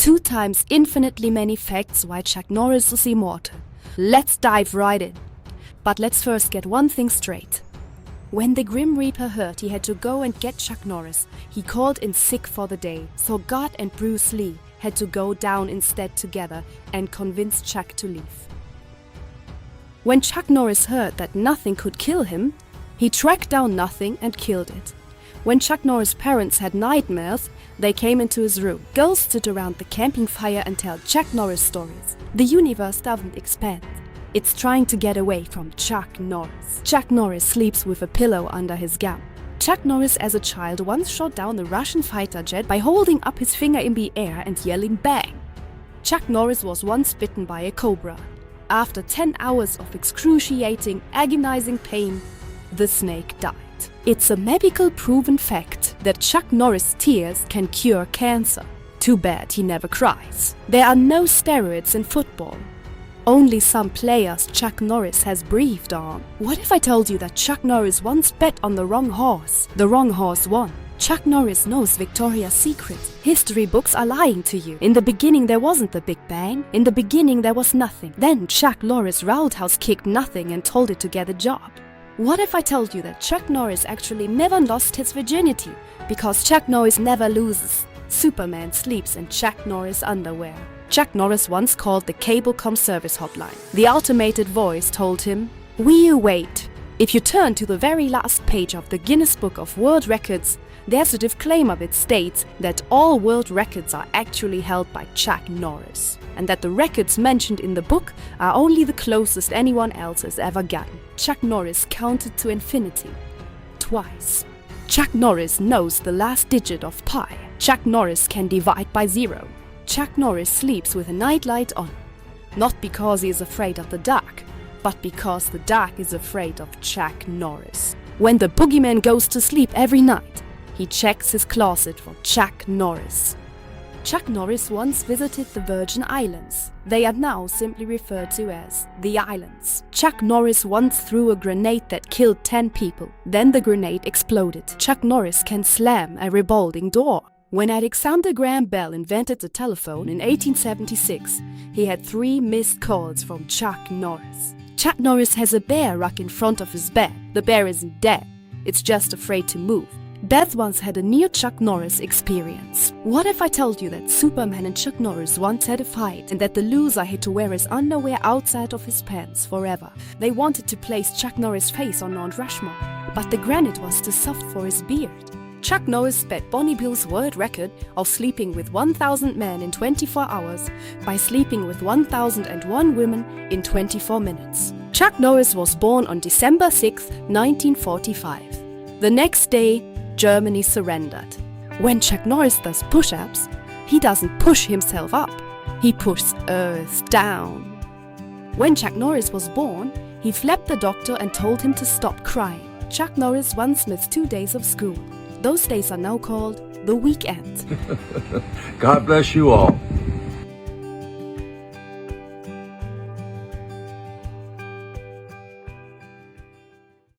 2 times infinitely many facts why Chuck Norris is immortal. Let's dive right in. But let's first get one thing straight. When the Grim Reaper heard he had to go and get Chuck Norris, he called in sick for the day, so God and Bruce Lee had to go down instead together and convince Chuck to leave. When Chuck Norris heard that nothing could kill him, he tracked down nothing and killed it. When Chuck Norris' parents had nightmares, they came into his room. Ghosts sit around the camping fire and tell Chuck Norris stories. The universe doesn't expand. It's trying to get away from Chuck Norris. Chuck Norris sleeps with a pillow under his gun. Chuck Norris as a child once shot down a Russian fighter jet by holding up his finger in the air and yelling bang. Chuck Norris was once bitten by a cobra. After 10 hours of excruciating, agonizing pain, the snake died. It's a medical proven fact that Chuck Norris' tears can cure cancer. Too bad he never cries. There are no steroids in football. Only some players Chuck Norris has breathed on. What if I told you that Chuck Norris once bet on the wrong horse? The wrong horse won. Chuck Norris knows Victoria's Secret. History books are lying to you. In the beginning there wasn't the Big Bang. In the beginning there was nothing. Then Chuck Norris roundhouse kicked nothing and told it to get a job. What if I told you that Chuck Norris actually never lost his virginity? Because Chuck Norris never loses. Superman sleeps in Chuck Norris underwear. Chuck Norris once called the Cablecom service hotline. The automated voice told him, "We wait. If you turn to the very last page of the Guinness Book of World Records, there's a disclaimer that states that all world records are actually held by Chuck Norris, and that the records mentioned in the book are only the closest anyone else has ever gotten." Chuck Norris counted to infinity. Twice. Chuck Norris knows the last digit of pi. Chuck Norris can divide by 0. Chuck Norris sleeps with a nightlight on. Not because he is afraid of the dark, but because the dark is afraid of Chuck Norris. When the boogeyman goes to sleep every night, he checks his closet for Chuck Norris. Chuck Norris once visited the Virgin Islands. They are now simply referred to as the Islands. Chuck Norris once threw a grenade that killed 10 people. Then the grenade exploded. Chuck Norris can slam a revolving door. When Alexander Graham Bell invented the telephone in 1876, he had 3 missed calls from Chuck Norris. Chuck Norris has a bear rug in front of his bed. The bear isn't dead, it's just afraid to move. Beth once had a near Chuck Norris experience. What if I told you that Superman and Chuck Norris once had a fight and that the loser had to wear his underwear outside of his pants forever? They wanted to place Chuck Norris' face on Mount Rushmore, but the granite was too soft for his beard. Chuck Norris beat Bonnie Bill's world record of sleeping with 1,000 men in 24 hours by sleeping with 1,001 women in 24 minutes. Chuck Norris was born on December 6, 1945. The next day, Germany surrendered. When Chuck Norris does push-ups, he doesn't push himself up, he pushes Earth down. When Chuck Norris was born, he flapped the doctor and told him to stop crying. Chuck Norris once missed 2 days of school. Those days are now called the weekend. God bless you all.